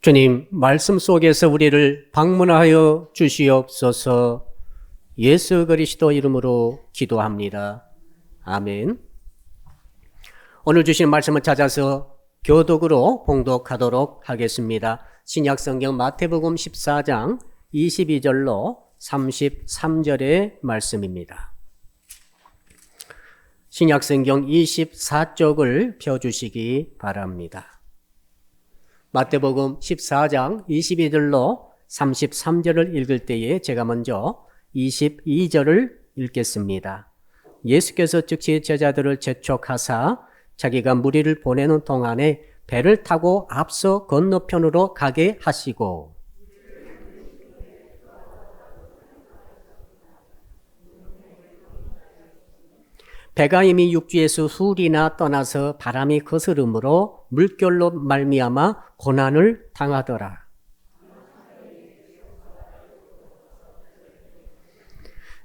주님, 말씀 속에서 우리를 방문하여 주시옵소서. 예수 그리스도 이름으로 기도합니다. 아멘. 오늘 주신 말씀을 찾아서 교독으로 봉독하도록 하겠습니다. 신약성경 마태복음 14장 22절로 33절의 말씀입니다. 신약성경 24쪽을 펴주시기 바랍니다. 마태복음 14장 22절로 33절을 읽을 때에 제가 먼저 22절을 읽겠습니다. 예수께서 즉시 제자들을 재촉하사 자기가 무리를 보내는 동안에 배를 타고 앞서 건너편으로 가게 하시고 배가 이미 육지에서 훌이나 떠나서 바람이 거스름으로 물결로 말미암아 고난을 당하더라.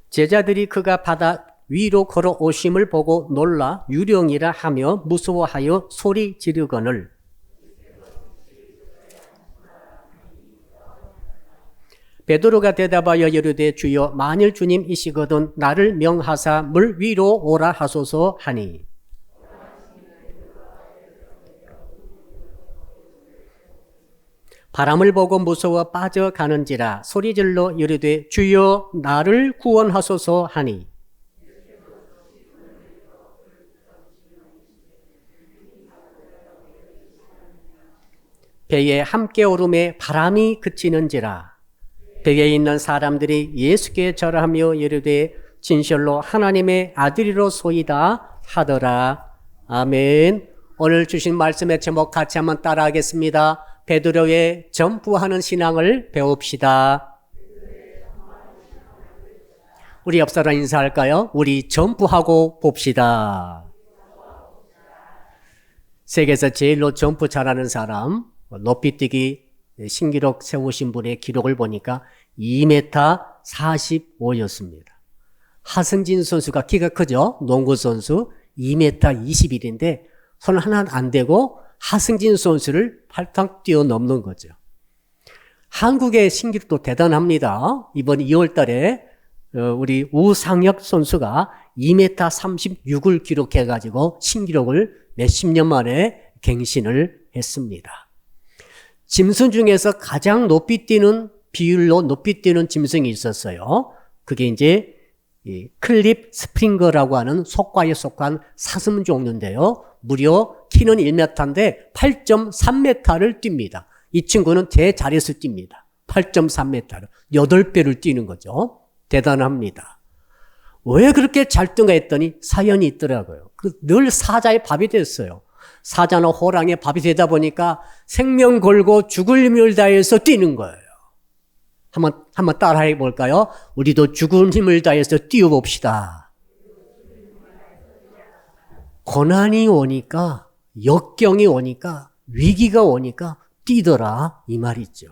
제자들이 그가 바다 위로 걸어오심을 보고 놀라 유령이라 하며 무서워하여 소리 지르거늘 베드로가 대답하여 이르되 주여 만일 주님이시거든 나를 명하사 물 위로 오라 하소서 하니 바람을 보고 무서워 빠져가는지라 소리질러 이르되 주여 나를 구원하소서 하니 배에 함께 오름에 바람이 그치는지라 배에 있는 사람들이 예수께 절하며 이르되 진실로 하나님의 아들이로소이다 하더라. 아멘. 오늘 주신 말씀의 제목 같이 한번 따라하겠습니다. 베드로의 점프하는 신앙을 배웁시다. 우리 옆 사람 인사할까요? 우리 점프하고 봅시다. 세계에서 제일로 점프 잘하는 사람, 높이뛰기 신기록 세우신 분의 기록을 보니까 2m 45였습니다. 하승진 선수가 키가 크죠? 농구 선수 2m 21인데 손 하나 안 대고 하승진 선수를 팔탕 뛰어넘는 거죠. 한국의 신기록도 대단합니다. 이번 2월 달에 우리 우상혁 선수가 2m 36을 기록해가지고 신기록을 몇십 년 만에 갱신을 했습니다. 짐승 중에서 가장 높이 뛰는 비율로 높이 뛰는 짐승이 있었어요. 그게 이제 클립 스프링거라고 하는 속과에 속한 사슴 종류인데요. 무려 키는 1m인데 8.3m를 뜁니다. 이 친구는 제 자리에서 뜁니다. 8.3m를 8배를 뛰는 거죠. 대단합니다. 왜 그렇게 잘 뛰는가 했더니 사연이 있더라고요. 늘 사자의 밥이 됐어요. 사자나 호랑이의 밥이 되다 보니까 생명 걸고 죽을 힘을 다해서 뛰는 거예요. 한번 따라해 볼까요? 우리도 죽을 힘을 다해서 뛰어봅시다. 고난이 오니까, 역경이 오니까, 위기가 오니까 뛰더라 이 말이죠.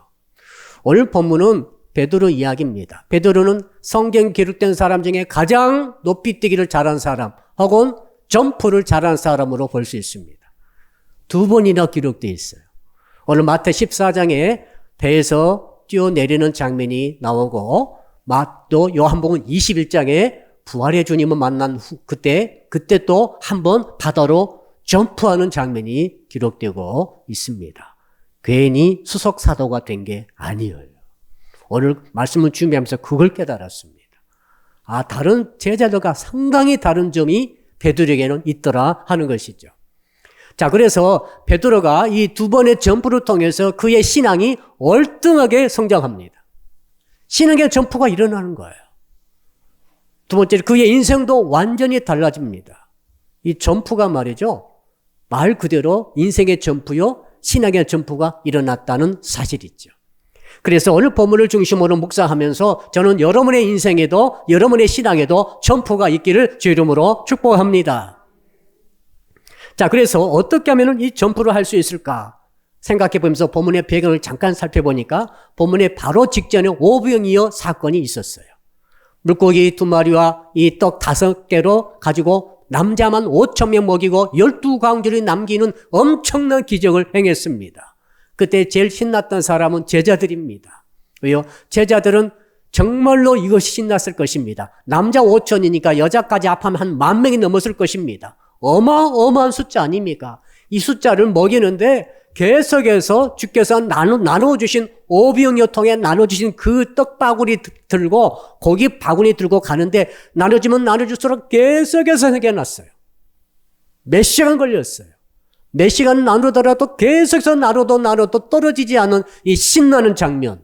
오늘 본문은 베드로 이야기입니다. 베드로는 성경 기록된 사람 중에 가장 높이 뛰기를 잘한 사람 혹은 점프를 잘한 사람으로 볼 수 있습니다. 2번이나 기록되어 있어요. 오늘 마태 14장에 배에서 뛰어내리는 장면이 나오고 또 요한복음 21장에 부활의 주님을 만난 후 그때 또 한 번 바다로 점프하는 장면이 기록되고 있습니다. 괜히 수석 사도가 된 게 아니에요. 오늘 말씀을 준비하면서 그걸 깨달았습니다. 다른 제자들과 상당히 다른 점이 베드로에게는 있더라 하는 것이죠. 자, 그래서 베드로가 이 2번의 점프를 통해서 그의 신앙이 월등하게 성장합니다. 신앙의 점프가 일어나는 거예요. 두 번째로 그의 인생도 완전히 달라집니다. 이 점프가 말이죠. 말 그대로 인생의 점프요, 신앙의 점프가 일어났다는 사실이죠. 그래서 오늘 본문을 중심으로 묵상하면서 저는 여러분의 인생에도 여러분의 신앙에도 점프가 있기를 주 이름으로 축복합니다. 자, 그래서 어떻게 하면 이 점프를 할 수 있을까 생각해 보면서 본문의 배경을 잠깐 살펴보니까 본문의 바로 직전에 오병이어 사건이 있었어요. 물고기 2마리와 이 떡 5개로 가지고 남자만 5,000명 먹이고 12광주를 남기는 엄청난 기적을 행했습니다. 그때 제일 신났던 사람은 제자들입니다. 왜요? 제자들은 정말로 이것이 신났을 것입니다. 남자 5천이니까 여자까지 합하면 한 10,000명이 넘었을 것입니다. 어마어마한 숫자 아닙니까? 이 숫자를 먹이는데 계속해서 주께서 나눠주신 오병이어 통에 나눠주신 그 떡바구니 들고 고기 바구니 들고 가는데 나눠주면 나눠줄수록 계속해서 생겨났어요. 몇 시간 걸렸어요. 몇 시간 나누더라도 계속해서 나눠도 떨어지지 않은 이 신나는 장면.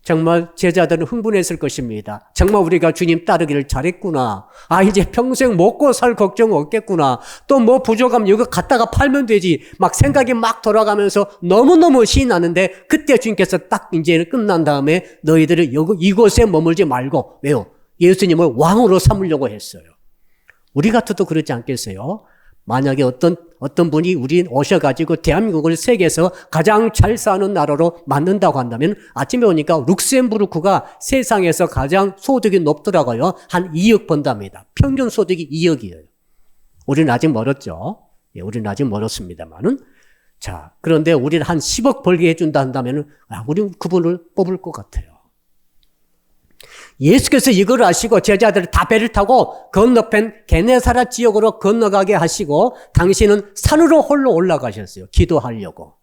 정말 제자들은 흥분했을 것입니다. 정말 우리가 주님 따르기를 잘했구나. 이제 평생 먹고 살 걱정 없겠구나. 또 뭐 부족하면 이거 갖다가 팔면 되지. 막 생각이 막 돌아가면서 너무너무 신이 나는데 그때 주님께서 딱 이제 끝난 다음에 너희들은 이곳에 머물지 말고, 왜요? 예수님을 왕으로 삼으려고 했어요. 우리 같아도 그렇지 않겠어요? 만약에 어떤 분이 우리 오셔가지고 대한민국을 세계에서 가장 잘 사는 나라로 만든다고 한다면 아침에 오니까 룩셈부르크가 세상에서 가장 소득이 높더라고요. 한 2억 번답니다. 평균 소득이 2억이에요. 우리는 아직 멀었죠. 예, 우리는 아직 멀었습니다만은. 자, 그런데 우리는 한 10억 벌게 해준다 한다면 우리는 그분을 뽑을 것 같아요. 예수께서 이걸 아시고 제자들을 다 배를 타고 건너편 게네사라 지역으로 건너가게 하시고 당신은 산으로 홀로 올라가셨어요. 기도하려고.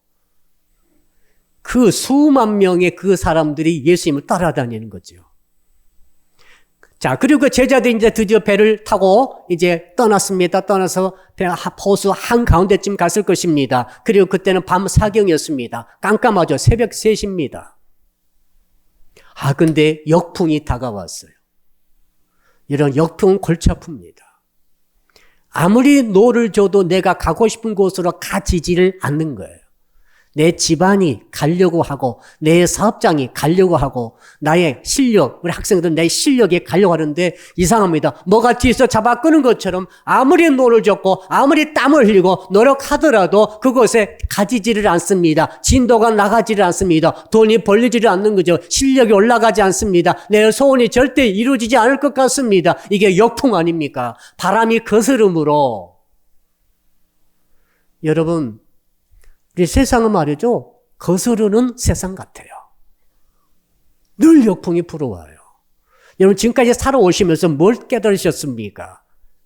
그 수만 명의 그 사람들이 예수님을 따라다니는 거죠. 자, 그리고 그 제자들이 이제 드디어 배를 타고 이제 떠났습니다. 떠나서 배 호수 한가운데쯤 갔을 것입니다. 그리고 그때는 밤 사경이었습니다. 깜깜하죠. 새벽 3시입니다. 근데 역풍이 다가왔어요. 이런 역풍은 골치 아픕니다. 아무리 노를 줘도 내가 가고 싶은 곳으로 가지지를 않는 거예요. 내 집안이 가려고 하고 내 사업장이 가려고 하고 나의 실력, 우리 학생들은 내 실력이 가려고 하는데 이상합니다. 뭐가 뒤에서 잡아 끄는 것처럼 아무리 노를 줬고 아무리 땀을 흘리고 노력하더라도 그곳에 가지지를 않습니다. 진도가 나가지를 않습니다. 돈이 벌리지를 않는 거죠. 실력이 올라가지 않습니다. 내 소원이 절대 이루어지지 않을 것 같습니다. 이게 역풍 아닙니까? 바람이 거스름으로. 여러분, 우리 세상은 말이죠. 거스르는 세상 같아요. 늘 역풍이 불어와요. 여러분 지금까지 살아오시면서 뭘 깨달으셨습니까?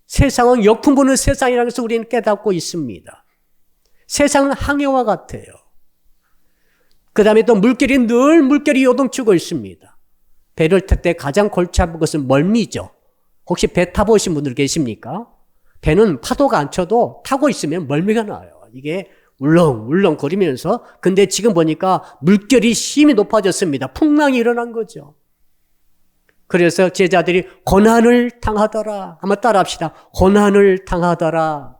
세상은 역풍 부는 세상이라는 것을 우리는 깨닫고 있습니다. 세상은 항해와 같아요. 그 다음에 또 물결이 요동치고 있습니다. 배를 탈 때 가장 골치 아픈 것은 멀미죠. 혹시 배 타보신 분들 계십니까? 배는 파도가 안 쳐도 타고 있으면 멀미가 나요. 이게 울렁울렁거리면서. 근데 지금 보니까 물결이 심히 높아졌습니다. 풍랑이 일어난 거죠. 그래서 제자들이 고난을 당하더라. 한번 따라합시다. 고난을 당하더라.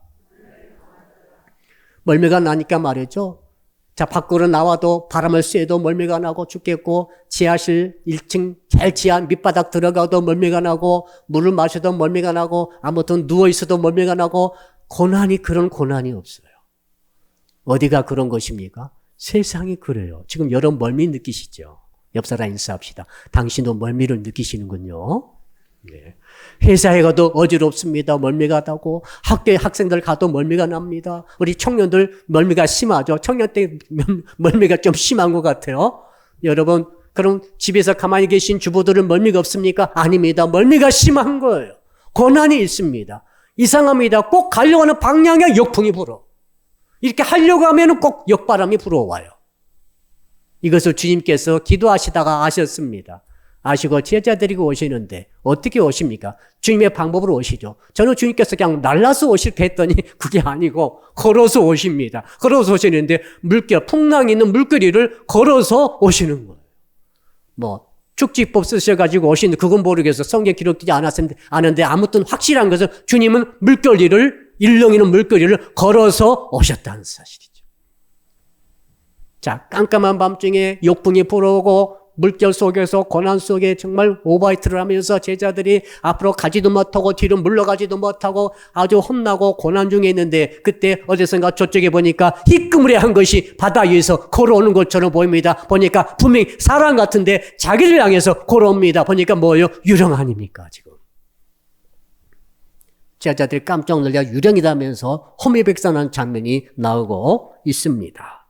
멀미가 나니까 말이죠. 자, 밖으로 나와도 바람을 쐬도 멀미가 나고 죽겠고, 지하실 1층 제일 지하 밑바닥 들어가도 멀미가 나고, 물을 마셔도 멀미가 나고, 아무튼 누워있어도 멀미가 나고, 그런 고난이 없어요. 어디가 그런 것입니까? 세상이 그래요. 지금 여러분 멀미 느끼시죠? 옆 사람 인사합시다. 당신도 멀미를 느끼시는군요. 네. 회사에 가도 어지럽습니다. 멀미가 나고, 학교에 학생들 가도 멀미가 납니다. 우리 청년들 멀미가 심하죠. 청년 때 멀미가 좀 심한 것 같아요. 여러분, 그럼 집에서 가만히 계신 주부들은 멀미가 없습니까? 아닙니다. 멀미가 심한 거예요. 고난이 있습니다. 이상합니다. 꼭 가려고 하는 방향에 역풍이 불어. 이렇게 하려고 하면 꼭 역바람이 불어와요. 이것을 주님께서 기도하시다가 아셨습니다. 아시고 제자들이 오시는데 어떻게 오십니까? 주님의 방법으로 오시죠. 저는 주님께서 그냥 날라서 오실까 했더니 그게 아니고 걸어서 오십니다. 걸어서 오시는데 풍랑이 있는 물거리를 걸어서 오시는 거예요. 축지법 쓰셔가지고 오시는데 그건 모르겠어. 성경 기록되지 않았는데 아무튼 확실한 것은 주님은 일렁이는 물거리를 걸어서 오셨다는 사실이죠. 자, 깜깜한 밤중에 역풍이 불어오고 물결 속에서 고난 속에 정말 오바이트를 하면서 제자들이 앞으로 가지도 못하고 뒤로 물러가지도 못하고 아주 혼나고 고난 중에 있는데 그때 어디선가 저쪽에 보니까 희끄무레한 것이 바다 위에서 걸어오는 것처럼 보입니다. 보니까 분명히 사람 같은데 자기를 향해서 걸어옵니다. 보니까 뭐예요? 유령 아닙니까 지금? 제자들이 깜짝 놀라 유령이라면서 호미백산한 장면이 나오고 있습니다.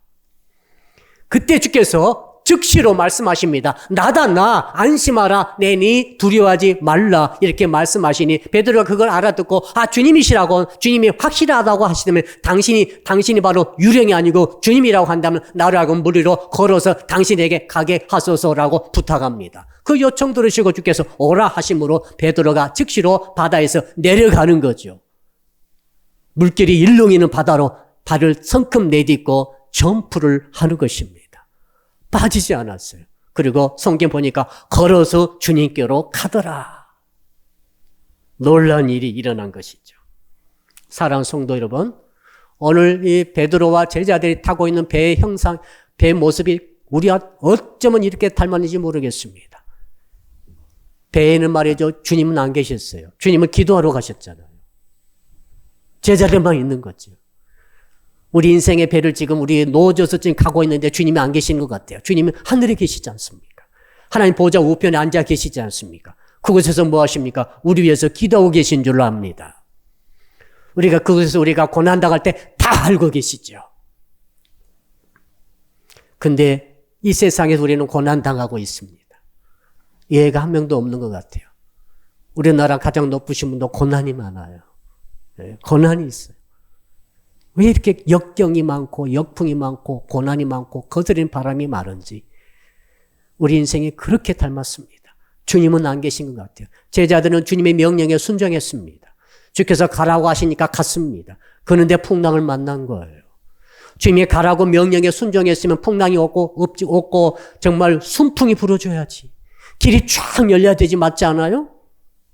그때 주께서 즉시로 말씀하십니다. 나다 나 안심하라 내니 두려워하지 말라 이렇게 말씀하시니 베드로가 그걸 알아듣고 주님이시라고 주님이 확실하다고 하시다면 당신이 바로 유령이 아니고 주님이라고 한다면 나를 하고 무리로 걸어서 당신에게 가게 하소서라고 부탁합니다. 그 요청 들으시고 주께서 오라 하심으로 베드로가 즉시로 바다에서 내려가는 거죠. 물길이 일렁이는 바다로 발을 성큼 내딛고 점프를 하는 것입니다. 빠지지 않았어요. 그리고 성경 보니까 걸어서 주님께로 가더라. 놀라운 일이 일어난 것이죠. 사랑하는 성도 여러분, 오늘 이 베드로와 제자들이 타고 있는 배의 형상, 배의 모습이 우리와 어쩌면 이렇게 닮았는지 모르겠습니다. 배에는 말이죠, 주님은 안 계셨어요. 주님은 기도하러 가셨잖아요. 제자들만 있는 거죠. 우리 인생의 배를 지금 우리 놓아져서 지금 가고 있는데 주님이 안 계시는 것 같아요. 주님은 하늘에 계시지 않습니까? 하나님 보좌 우편에 앉아 계시지 않습니까? 그곳에서 뭐 하십니까? 우리 위해서 기도하고 계신 줄로 압니다. 우리가 그곳에서 우리가 고난당할 때 다 알고 계시죠. 근데 이 세상에서 우리는 고난당하고 있습니다. 예가 한 명도 없는 것 같아요. 우리나라 가장 높으신 분도 고난이 많아요. 고난이 있어요. 왜 이렇게 역경이 많고 역풍이 많고 고난이 많고 거스르는 바람이 많은지 우리 인생이 그렇게 닮았습니다. 주님은 안 계신 것 같아요. 제자들은 주님의 명령에 순종했습니다. 주께서 가라고 하시니까 갔습니다. 그런데 풍랑을 만난 거예요. 주님이 가라고 명령에 순종했으면 풍랑이 없고 정말 순풍이 불어줘야지. 길이 쫙 열려야 되지 맞지 않아요?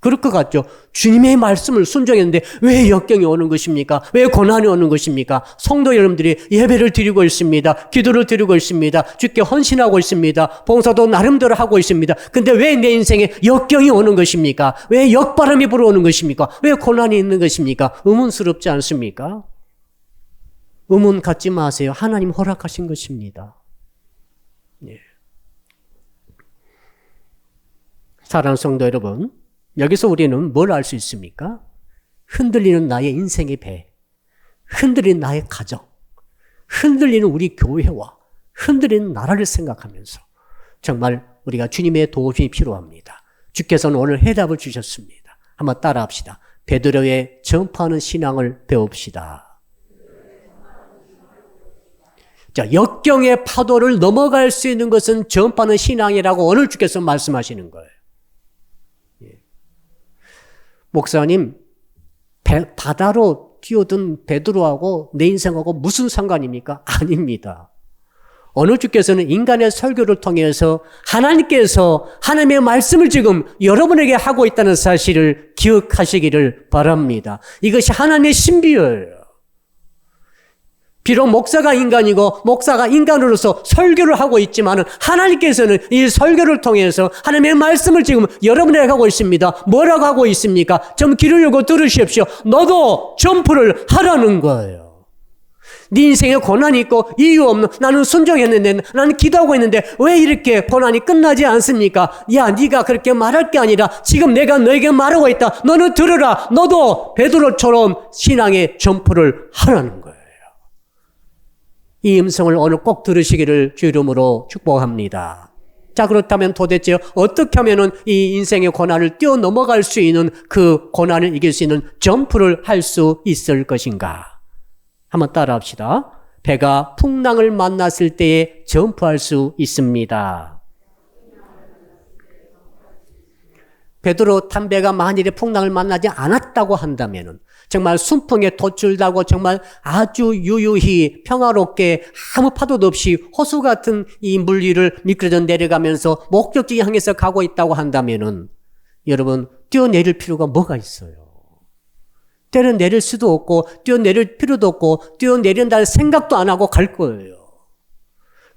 그럴 것 같죠. 주님의 말씀을 순종했는데 왜 역경이 오는 것입니까? 왜 고난이 오는 것입니까? 성도 여러분들이 예배를 드리고 있습니다. 기도를 드리고 있습니다. 주께 헌신하고 있습니다. 봉사도 나름대로 하고 있습니다. 근데 왜 내 인생에 역경이 오는 것입니까? 왜 역바람이 불어오는 것입니까? 왜 고난이 있는 것입니까? 의문스럽지 않습니까? 의문 갖지 마세요. 하나님 허락하신 것입니다. 예. 사랑하는 성도 여러분, 여기서 우리는 뭘 알 수 있습니까? 흔들리는 나의 인생의 배, 흔들리는 나의 가정, 흔들리는 우리 교회와 흔들리는 나라를 생각하면서 정말 우리가 주님의 도움이 필요합니다. 주께서는 오늘 해답을 주셨습니다. 한번 따라합시다. 베드로의 전파하는 신앙을 배웁시다. 자, 역경의 파도를 넘어갈 수 있는 것은 전파하는 신앙이라고 오늘 주께서 말씀하시는 거예요. 목사님, 바다로 뛰어든 베드로하고 내 인생하고 무슨 상관입니까? 아닙니다. 어느 주께서는 인간의 설교를 통해서 하나님께서 하나님의 말씀을 지금 여러분에게 하고 있다는 사실을 기억하시기를 바랍니다. 이것이 하나님의 신비예요. 비록 목사가 인간이고 목사가 인간으로서 설교를 하고 있지만 하나님께서는 이 설교를 통해서 하나님의 말씀을 지금 여러분에게 하고 있습니다. 뭐라고 하고 있습니까? 좀 귀를 열고 들으십시오. 너도 점프를 하라는 거예요. 네 인생에 고난이 있고 이유 없는 나는 순종했는데 나는 기도하고 있는데 왜 이렇게 고난이 끝나지 않습니까? 야, 네가 그렇게 말할 게 아니라 지금 내가 너에게 말하고 있다. 너는 들으라. 너도 베드로처럼 신앙의 점프를 하라는 거예요. 이 음성을 오늘 꼭 들으시기를 주 이름으로 축복합니다. 자, 그렇다면 도대체 어떻게 하면은 이 인생의 고난을 뛰어넘어갈 수 있는 그 고난을 이길 수 있는 점프를 할 수 있을 것인가? 한번 따라합시다. 배가 풍랑을 만났을 때에 점프할 수 있습니다. 베드로 탄 배가 만일에 풍랑을 만나지 않았다고 한다면은 정말 순풍에 도출되고 정말 아주 유유히 평화롭게 아무 파도도 없이 호수 같은 이 물 위를 미끄러져 내려가면서 목적지 향해서 가고 있다고 한다면은 여러분 뛰어내릴 필요가 뭐가 있어요? 뛰어내릴 수도 없고 뛰어내릴 필요도 없고 뛰어내린다는 생각도 안 하고 갈 거예요.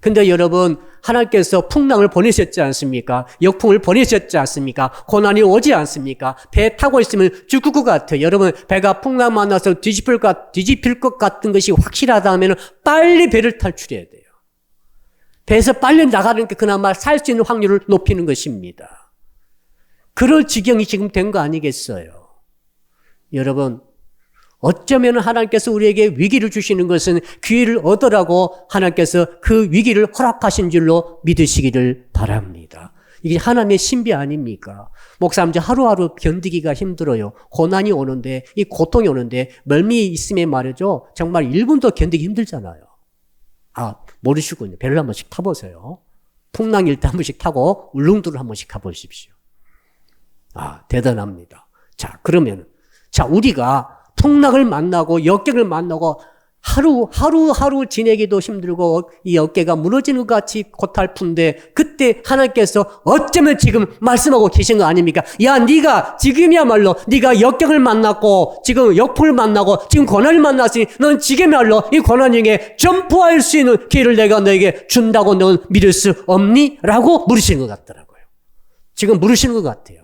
근데 여러분 하나님께서 풍랑을 보내셨지 않습니까? 역풍을 보내셨지 않습니까? 고난이 오지 않습니까? 배 타고 있으면 죽을 것 같아요. 여러분 배가 풍랑 만나서 뒤집힐 것 같은 것이 확실하다면 빨리 배를 탈출해야 돼요. 배에서 빨리 나가는 게 그나마 살 수 있는 확률을 높이는 것입니다. 그럴 지경이 지금 된 거 아니겠어요? 여러분 어쩌면 하나님께서 우리에게 위기를 주시는 것은 기회를 얻으라고 하나님께서 그 위기를 허락하신 줄로 믿으시기를 바랍니다. 이게 하나님의 신비 아닙니까? 목사님, 하루하루 견디기가 힘들어요. 고난이 오는데, 이 고통이 오는데, 멀미 있으면 말이죠. 정말 1분도 견디기 힘들잖아요. 아, 모르시군요. 배를 한 번씩 타보세요. 풍랑일 때 한 번씩 타고, 울릉도를 한 번씩 가보십시오. 아, 대단합니다. 자, 그러면, 우리가 풍랑을 만나고, 역경을 만나고, 하루 지내기도 힘들고 이 어깨가 무너지는 것 같이 고달픈데 그때 하나님께서 어쩌면 지금 말씀하고 계신 거 아닙니까? 야, 네가 지금이야말로 네가 역경을 만났고 지금 역풍을 만나고 지금 고난을 만났으니 넌 지금이야말로 이 고난 중에 점프할 수 있는 기회를 내가 너에게 준다고 넌 믿을 수 없니? 라고 물으시는 것 같더라고요. 지금 물으시는 것 같아요.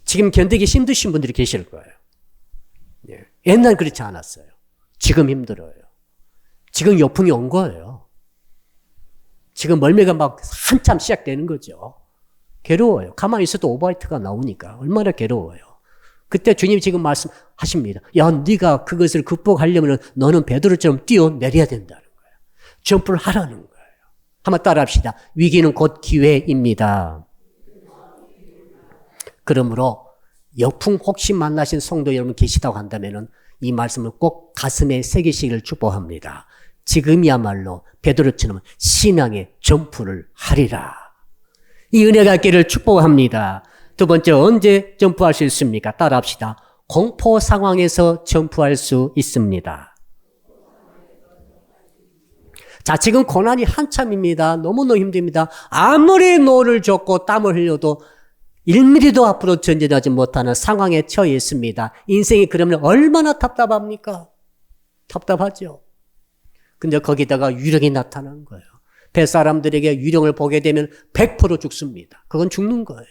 지금 견디기 힘드신 분들이 계실 거예요. 옛날 그렇지 않았어요. 지금 힘들어요. 지금 역풍이 온 거예요. 지금 멀미가 막 한참 시작되는 거죠. 괴로워요. 가만히 있어도 오버하이트가 나오니까 얼마나 괴로워요. 그때 주님이 지금 말씀하십니다. 야, 네가 그것을 극복하려면 너는 베드로처럼 뛰어내려야 된다는 거예요. 점프를 하라는 거예요. 한번 따라합시다. 위기는 곧 기회입니다. 그러므로 역풍 혹시 만나신 성도 여러분 계시다고 한다면은 이 말씀을 꼭 가슴에 새기시기를 축복합니다. 지금이야말로 베드로처럼 신앙의 점프를 하리라. 이 은혜가 있기를 축복합니다. 두 번째, 언제 점프할 수 있습니까? 따라합시다. 공포 상황에서 점프할 수 있습니다. 자, 지금 고난이 한참입니다. 너무너무 힘듭니다. 아무리 노를 젓고 땀을 흘려도 1mm도 앞으로 전진하지 못하는 상황에 처해 있습니다. 인생이 그러면 얼마나 답답합니까? 답답하죠. 근데 거기다가 유령이 나타난 거예요. 뱃사람들에게 유령을 보게 되면 100% 죽습니다. 그건 죽는 거예요.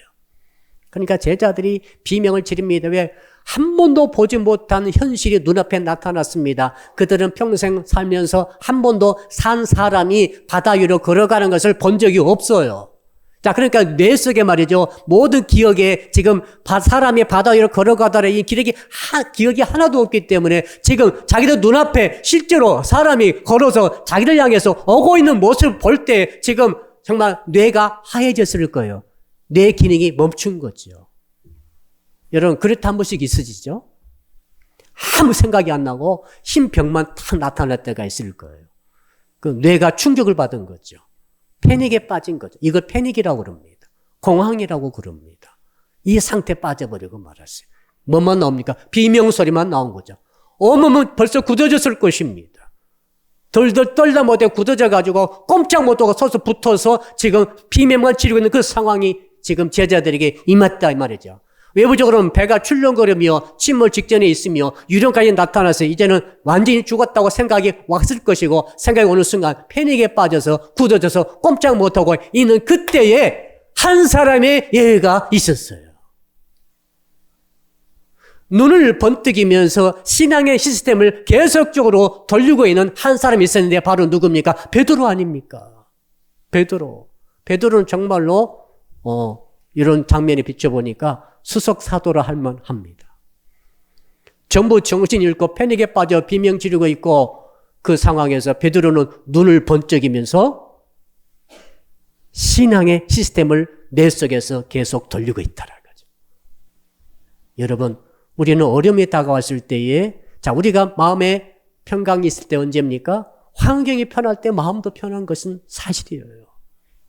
그러니까 제자들이 비명을 지릅니다. 왜? 한 번도 보지 못한 현실이 눈앞에 나타났습니다. 그들은 평생 살면서 한 번도 산 사람이 바다 위로 걸어가는 것을 본 적이 없어요. 자, 그러니까 뇌 속에 말이죠. 모든 기억에 지금 사람이 바다 위로 걸어가다라 이 기억이 하나도 없기 때문에 지금 자기들 눈앞에 실제로 사람이 걸어서 자기를 향해서 오고 있는 모습을 볼 때 지금 정말 뇌가 하얘졌을 거예요. 뇌 기능이 멈춘 거죠. 여러분, 그렇다 한 번씩 있으시죠? 아무 생각이 안 나고 흰병만 탁 나타날 때가 있을 거예요. 그 뇌가 충격을 받은 거죠. 패닉에 빠진 거죠. 이걸 패닉이라고 그럽니다. 공황이라고 그럽니다. 이 상태에 빠져버리고 말았어요. 뭐만 나옵니까? 비명소리만 나온 거죠. 몸은 벌써 굳어졌을 것입니다. 덜덜 떨다 못해 굳어져가지고 꼼짝 못하고 서서 붙어서 지금 비명만 지르고 있는 그 상황이 지금 제자들에게 임했다 이 말이죠. 외부적으로는 배가 출렁거리며 침몰 직전에 있으며 유령까지 나타나서 이제는 완전히 죽었다고 생각이 왔을 것이고 생각이 오는 순간 패닉에 빠져서 굳어져서 꼼짝 못하고 있는 그때에 한 사람의 예가 있었어요. 눈을 번뜩이면서 신앙의 시스템을 계속적으로 돌리고 있는 한 사람이 있었는데 바로 누굽니까? 베드로 아닙니까? 베드로는 정말로 이런 장면에 비춰보니까 수석 사도라 할 만합니다. 전부 정신 잃고 패닉에 빠져 비명 지르고 있고 그 상황에서 베드로는 눈을 번쩍이면서 신앙의 시스템을 내 속에서 계속 돌리고 있다는 거죠. 여러분, 우리는 어려움이 다가왔을 때에 우리가 마음에 평강이 있을 때 언제입니까? 환경이 편할 때 마음도 편한 것은 사실이에요.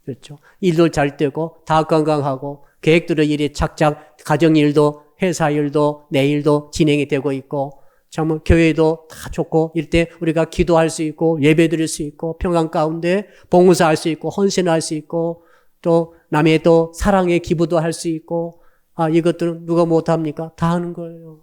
그렇죠? 일도 잘 되고 다 건강하고 계획대로 일이 착착 가정 일도 회사 일도 내 일도 진행이 되고 있고 정말 교회도 다 좋고 이럴 때 우리가 기도할 수 있고 예배 드릴 수 있고 평강 가운데 봉사할 수 있고 헌신할 수 있고 또 남의 또 사랑의 기부도 할 수 있고 이것들은 누가 못합니까? 다 하는 거예요.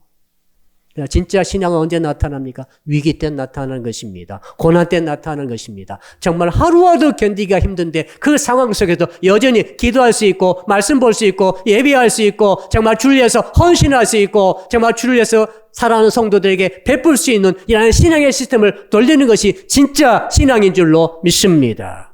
진짜 신앙은 언제 나타납니까? 위기 때 나타나는 것입니다. 고난 때 나타나는 것입니다. 정말 하루라도 견디기가 힘든데 그 상황 속에도 여전히 기도할 수 있고 말씀 볼 수 있고 예배할 수 있고 정말 주를 위해서 헌신할 수 있고 정말 주를 위해서 사랑하는 성도들에게 베풀 수 있는 이런 신앙의 시스템을 돌리는 것이 진짜 신앙인 줄로 믿습니다.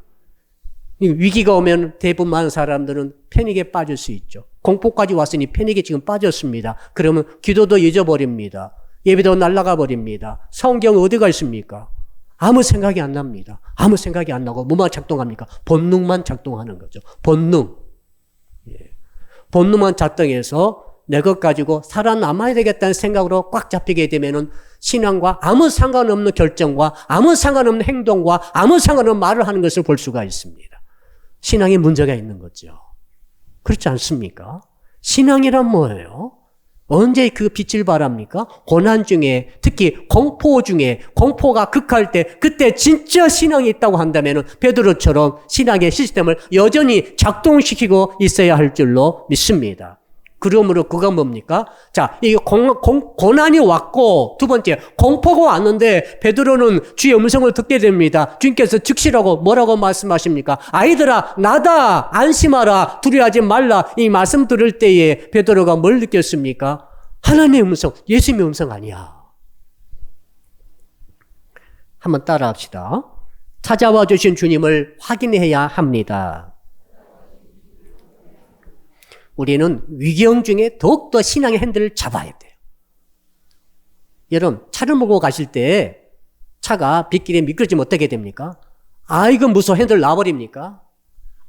위기가 오면 대부분 많은 사람들은 패닉에 빠질 수 있죠. 공포까지 왔으니 패닉에 지금 빠졌습니다. 그러면 기도도 잊어버립니다. 예배도 날아가 버립니다. 성경 어디가 있습니까? 아무 생각이 안 납니다. 아무 생각이 안 나고 뭐만 작동합니까? 본능만 작동하는 거죠. 본능. 본능만 작동해서 내 것 가지고 살아남아야 되겠다는 생각으로 꽉 잡히게 되면은 신앙과 아무 상관없는 결정과 아무 상관없는 행동과 아무 상관없는 말을 하는 것을 볼 수가 있습니다. 신앙에 문제가 있는 거죠. 그렇지 않습니까? 신앙이란 뭐예요? 언제 그 빛을 발합니까? 고난 중에, 특히 공포 중에, 공포가 극할 때, 그때 진짜 신앙이 있다고 한다면 베드로처럼 신앙의 시스템을 여전히 작동시키고 있어야 할 줄로 믿습니다. 그러므로 그가 뭡니까? 자, 이 고난이 왔고, 두 번째, 공포가 왔는데, 베드로는 주의 음성을 듣게 됩니다. 주님께서 즉시라고 뭐라고 말씀하십니까? 아이들아, 나다! 안심하라! 두려워하지 말라! 이 말씀 들을 때에 베드로가 뭘 느꼈습니까? 하나님의 음성, 예수님의 음성 아니야. 한번 따라 합시다. 찾아와 주신 주님을 확인해야 합니다. 우리는 위경 중에 더욱더 신앙의 핸들을 잡아야 돼요. 여러분, 차를 몰고 가실 때 차가 빗길에 미끄러지면 어떻게 됩니까? 아, 이건 무서워 핸들 놔버립니까?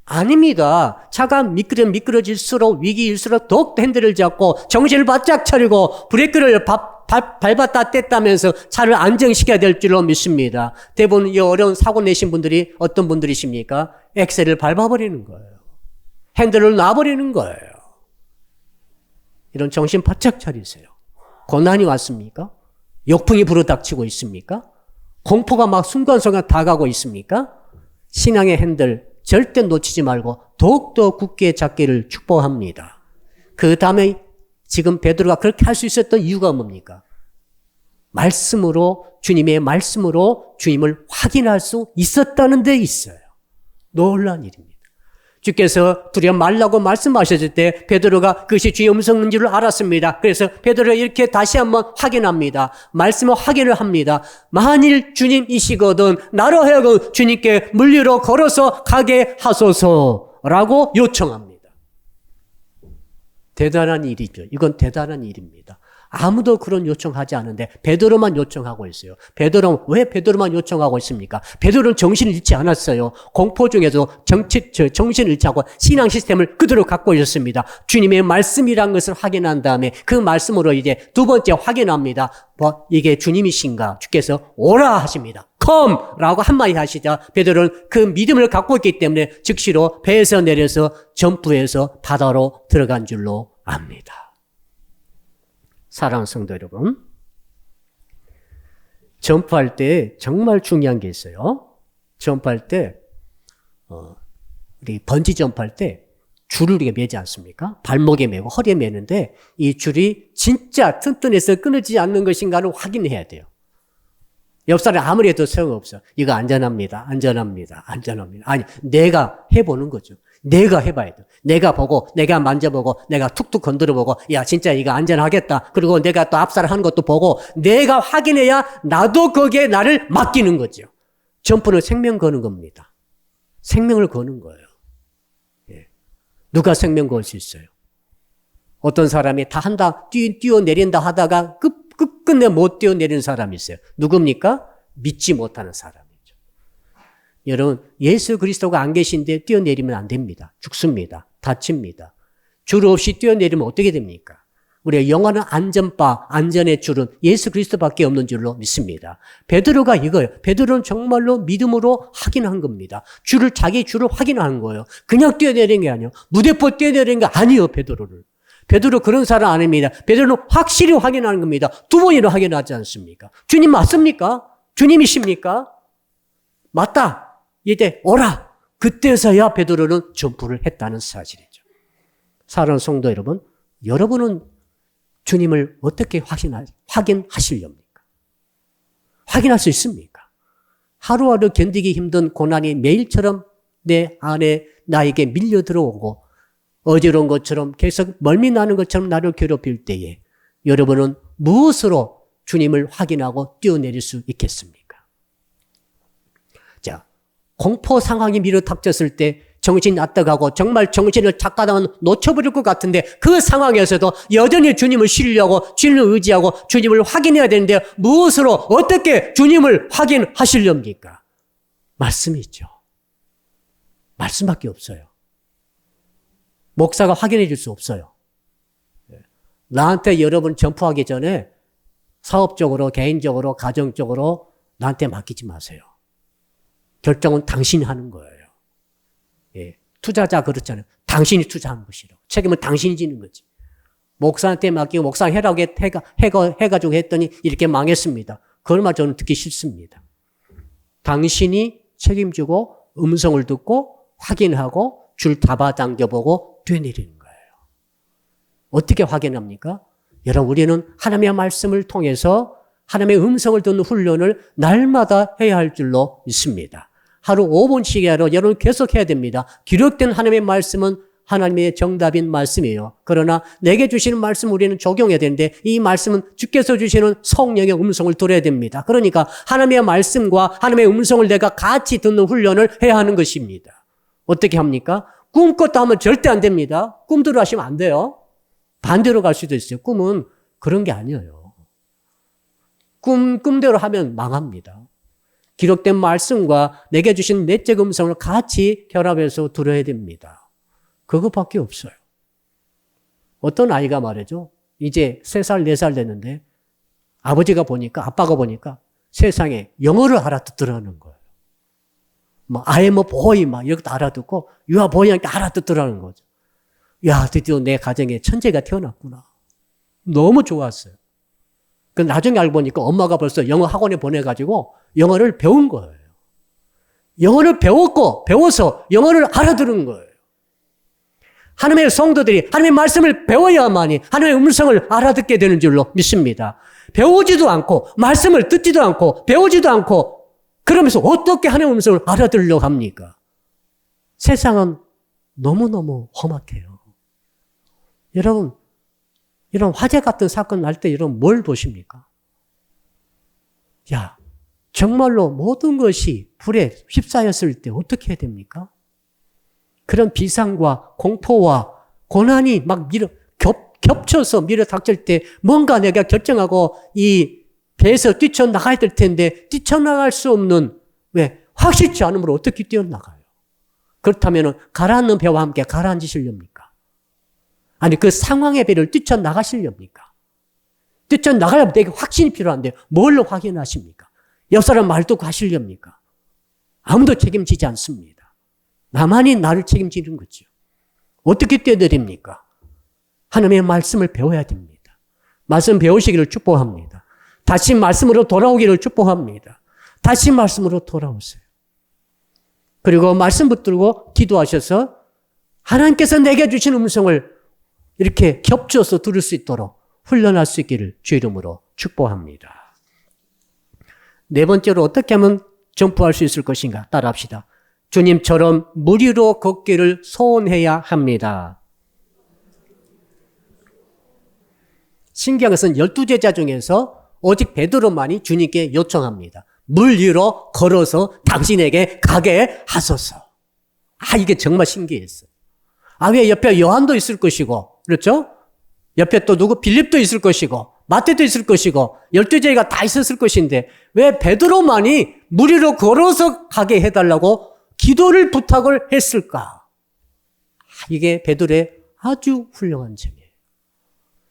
아닙니다. 차가 미끄러질수록 위기일수록 더욱더 핸들을 잡고 정신을 바짝 차리고 브레이크를 밟았다 뗐다면서 차를 안정시켜야 될 줄로 믿습니다. 대부분 이 어려운 사고 내신 분들이 어떤 분들이십니까? 엑셀을 밟아버리는 거예요. 핸들을 놔버리는 거예요. 이런 정신 바짝 차리세요. 고난이 왔습니까? 역풍이 불어닥치고 있습니까? 공포가 막 순간순간 다가오고 있습니까? 신앙의 핸들 절대 놓치지 말고 더욱더 굳게 잡기를 축복합니다. 그 다음에 지금 베드로가 그렇게 할 수 있었던 이유가 뭡니까? 말씀으로, 주님의 말씀으로 주님을 확인할 수 있었다는 데 있어요. 놀라운 일입니다. 주께서 두려워 말라고 말씀하셨을 때 베드로가 그것이 주의 음성인 줄 알았습니다. 그래서 베드로가 이렇게 다시 한번 확인합니다. 말씀을 확인을 합니다. 만일 주님이시거든 나로 하여금 주님께 물리로 걸어서 가게 하소서라고 요청합니다. 대단한 일이죠. 이건 대단한 일입니다. 아무도 그런 요청하지 않은데 베드로만 요청하고 있어요. 왜 베드로만 요청하고 있습니까? 베드로는 정신을 잃지 않았어요. 공포 중에도 정신을 잃지 않고 신앙 시스템을 그대로 갖고 있었습니다. 주님의 말씀이란 것을 확인한 다음에 그 말씀으로 이제 두 번째 확인합니다. 이게 주님이신가? 주께서 오라 하십니다. come! 라고 한마디 하시자 베드로는 그 믿음을 갖고 있기 때문에 즉시로 배에서 내려서 점프해서 바다로 들어간 줄로 압니다. 사랑하는 성도 여러분, 점프할 때 정말 중요한 게 있어요. 점프할 때, 우리 번지 점프할 때 줄을 이렇게 매지 않습니까? 발목에 매고 허리에 매는데 이 줄이 진짜 튼튼해서 끊어지지 않는 것인가를 확인해야 돼요. 옆 사람이 아무리 해도 소용없어. 이거 안전합니다. 아니, 내가 해보는 거죠. 내가 해봐야 돼. 내가 보고, 내가 만져보고, 내가 툭툭 건드려보고, 야, 진짜 이거 안전하겠다. 그리고 내가 또 압살을 하는 것도 보고, 내가 확인해야 나도 거기에 나를 맡기는 거죠. 점프는 생명 거는 겁니다. 생명을 거는 거예요. 예. 누가 생명 걸 수 있어요? 어떤 사람이 다 한다, 뛰어내린다 하다가 끝끝내 못 뛰어내리는 사람이 있어요. 누굽니까? 믿지 못하는 사람이죠. 여러분, 예수 그리스도가 안 계신데 뛰어내리면 안 됩니다. 죽습니다. 다칩니다. 줄 없이 뛰어내리면 어떻게 됩니까? 우리가 영원한 안전의 줄은 예수 그리스도밖에 없는 줄로 믿습니다. 베드로가 이거예요. 베드로는 정말로 믿음으로 확인한 겁니다. 자기 줄을 확인하는 거예요. 그냥 뛰어내린 게 아니에요. 무대포 뛰어내린 게 아니에요, 베드로를. 베드로 그런 사람 아닙니다. 베드로는 확실히 확인하는 겁니다. 두 번이나 확인하지 않습니까? 주님 맞습니까? 주님이십니까? 맞다. 이제 오라. 그때서야 베드로는 점프를 했다는 사실이죠. 사랑하는 성도 여러분, 여러분은 주님을 어떻게 확인하시렵니까? 확인할 수 있습니까? 하루하루 견디기 힘든 고난이 매일처럼 내 안에 나에게 밀려 들어오고 어지러운 것처럼 계속 멀미 나는 것처럼 나를 괴롭힐 때에 여러분은 무엇으로 주님을 확인하고 뛰어내릴 수 있겠습니까? 자, 공포 상황이 밀어닥쳤을 때 정신이 낯떠가고 정말 정신을 착각하면 놓쳐버릴 것 같은데 그 상황에서도 여전히 주님을 신뢰하고 주님을 의지하고 주님을 확인해야 되는데 무엇으로 어떻게 주님을 확인하시렵니까? 말씀이죠. 말씀밖에 없어요. 목사가 확인해 줄 수 없어요. 나한테 여러분 점프하기 전에 사업적으로, 개인적으로, 가정적으로 나한테 맡기지 마세요. 결정은 당신이 하는 거예요. 예. 투자자 그렇잖아요. 당신이 투자하는 것이라고. 책임은 당신이 지는 거지. 목사한테 맡기고 목사 해라고 해가지고 했더니 이렇게 망했습니다. 그걸 말 저는 듣기 싫습니다. 당신이 책임지고 음성을 듣고 확인하고 줄 잡아당겨보고 되내리는 거예요. 어떻게 확인합니까? 여러분, 우리는 하나님의 말씀을 통해서 하나님의 음성을 듣는 훈련을 날마다 해야 할 줄로 믿습니다. 하루 5분씩이라도 여러분 계속 해야 됩니다. 기록된 하나님의 말씀은 하나님의 정답인 말씀이에요. 그러나 내게 주시는 말씀 우리는 적용해야 되는데 이 말씀은 주께서 주시는 성령의 음성을 들어야 됩니다. 그러니까 하나님의 말씀과 하나님의 음성을 내가 같이 듣는 훈련을 해야 하는 것입니다. 어떻게 합니까? 꿈꿨다 하면 절대 안 됩니다. 꿈대로 하시면 안 돼요. 반대로 갈 수도 있어요. 꿈은 그런 게 아니에요. 꿈대로 하면 망합니다. 기록된 말씀과 내게 주신 내적 음성을 같이 결합해서 들어야 됩니다. 그것밖에 없어요. 어떤 아이가 말이죠. 이제 3살, 4살 됐는데 아버지가 보니까, 아빠가 보니까 세상에 영어를 알아듣더라는 거예요. I am a boy, 이렇게 알아듣고, you are boy, 이렇게 알아듣더라는 거죠. 야, 드디어 내 가정에 천재가 태어났구나. 너무 좋았어요. 그 나중에 알고 보니까 엄마가 벌써 영어 학원에 보내가지고 영어를 배운 거예요. 영어를 배워서 영어를 알아들은 거예요. 하나님의 성도들이 하나님의 말씀을 배워야만이 하나님의 음성을 알아듣게 되는 줄로 믿습니다. 배우지도 않고 말씀을 듣지도 않고 배우지도 않고 그러면서 어떻게 하나님의 음성을 알아들으려고 합니까? 세상은 너무너무 험악해요. 여러분, 이런 화재 같은 사건 날 때 여러분 뭘 보십니까? 야, 정말로 모든 것이 불에 휩싸였을 때 어떻게 해야 됩니까? 그런 비상과 공포와 고난이 막 겹쳐서 밀어닥칠 때 뭔가 내가 결정하고 이 배에서 뛰쳐나가야 될 텐데 뛰쳐나갈 수 없는 확실치 않으므로 어떻게 뛰어나가요? 그렇다면 가라앉는 배와 함께 가라앉으시렵니까? 아니 그 상황의 배를 뛰쳐나가시렵니까? 뛰쳐나가려면 내게 확신이 필요한데 뭘로 확인하십니까? 옆 사람 말 듣고 하시렵니까? 아무도 책임지지 않습니다. 나만이 나를 책임지는 거죠. 어떻게 뛰어내립니까? 하나님의 말씀을 배워야 됩니다. 말씀 배우시기를 축복합니다. 다시 말씀으로 돌아오기를 축복합니다. 다시 말씀으로 돌아오세요. 그리고 말씀 붙들고 기도하셔서 하나님께서 내게 주신 음성을 이렇게 겹쳐서 들을 수 있도록 훈련할 수 있기를 주 이름으로 축복합니다. 네 번째로 어떻게 하면 점프할 수 있을 것인가? 따라합시다. 주님처럼 물 위로 걷기를 소원해야 합니다. 신기한 것은 12제자 중에서 오직 베드로만이 주님께 요청합니다. 물 위로 걸어서 당신에게 가게 하소서. 이게 정말 신기했어요. 왜 옆에 요한도 있을 것이고, 그렇죠? 옆에 또 누구 빌립도 있을 것이고, 마태도 있을 것이고, 12제자가 다 있었을 것인데 왜 베드로만이 물 위로 걸어서 가게 해달라고 기도를 부탁을 했을까? 이게 베드로의 아주 훌륭한 점이에요.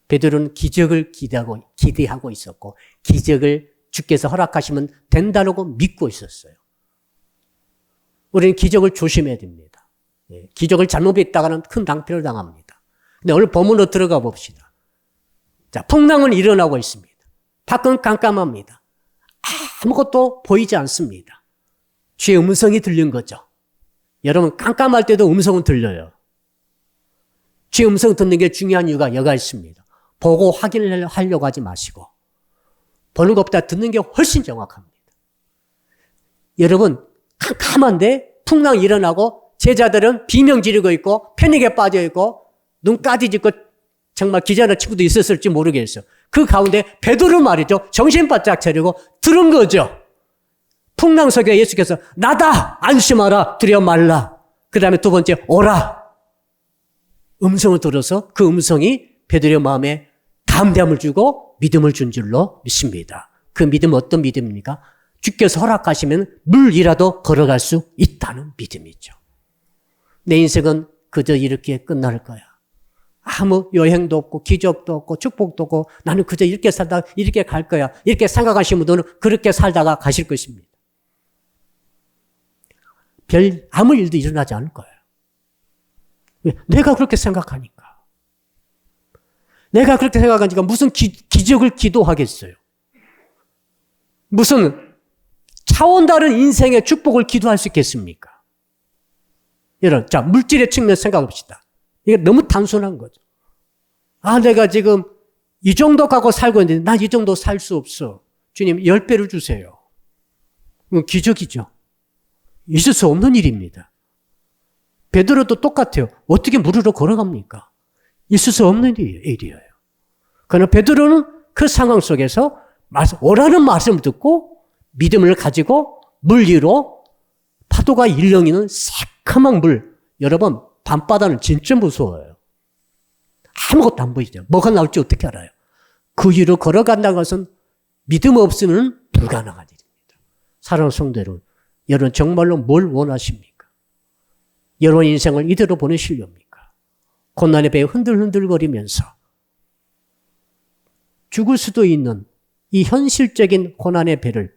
베드로는 기적을 기대하고 있었고 기적을 주께서 허락하시면 된다고 믿고 있었어요. 우리는 기적을 조심해야 됩니다. 기적을 잘못 믿다가는 큰 낭패를 당합니다. 근데 오늘 본문으로 들어가 봅시다. 자, 풍랑은 일어나고 있습니다. 밖은 깜깜합니다. 아무것도 보이지 않습니다. 주의 음성이 들린 거죠. 여러분 깜깜할 때도 음성은 들려요. 주의 음성 듣는 게 중요한 이유가 여가 있습니다. 보고 확인을 하려고 하지 마시고 보는 것보다 듣는 게 훨씬 정확합니다. 여러분 깜깜한데 풍랑이 일어나고 제자들은 비명 지르고 있고 패닉에 빠져 있고 눈까지 짓고 정말 기자나 친구도 있었을지 모르겠어요. 그 가운데 베드로 말이죠. 정신 바짝 차리고 들은 거죠. 풍랑 속에 예수께서 나다 안심하라 두려워 말라. 그 다음에 두 번째, 오라. 음성을 들어서 그 음성이 베드로의 마음에 담대함을 주고 믿음을 준 줄로 믿습니다. 그 믿음은 어떤 믿음입니까? 주께서 허락하시면 물이라도 걸어갈 수 있다는 믿음이죠. 내 인생은 그저 이렇게 끝날 거야. 아무 여행도 없고 기적도 없고 축복도 없고 나는 그저 이렇게 살다 이렇게 갈 거야. 이렇게 생각하시는 분들은 그렇게 살다가 가실 것입니다. 별 아무 일도 일어나지 않을 거예요. 왜? 내가 그렇게 생각하니까. 내가 그렇게 생각하니까 무슨 기적을 기도하겠어요. 무슨 차원 다른 인생의 축복을 기도할 수 있겠습니까? 여러분, 자, 물질의 측면 생각해 봅시다. 이게 너무 단순한 거죠. 아, 내가 지금 이 정도 갖고 살고 있는데 난 이 정도 살 수 없어. 주님 10배를 주세요. 이건 기적이죠. 있을 수 없는 일입니다. 베드로도 똑같아요. 어떻게 물으러 걸어갑니까? 있을 수 없는 일이에요. 그러나 베드로는 그 상황 속에서 오라는 말씀을 듣고 믿음을 가지고 물 위로 파도가 일렁이는 새카만 물. 여러분, 밤바다는 진짜 무서워요. 아무것도 안 보이죠. 뭐가 나올지 어떻게 알아요? 그 위로 걸어간다는 것은 믿음 없으면 불가능한 일입니다. 사랑하는 성도 여러분, 여러분 정말로 뭘 원하십니까? 여러분 인생을 이대로 보내시렵니까? 고난의 배에 흔들흔들거리면서 죽을 수도 있는 이 현실적인 고난의 배를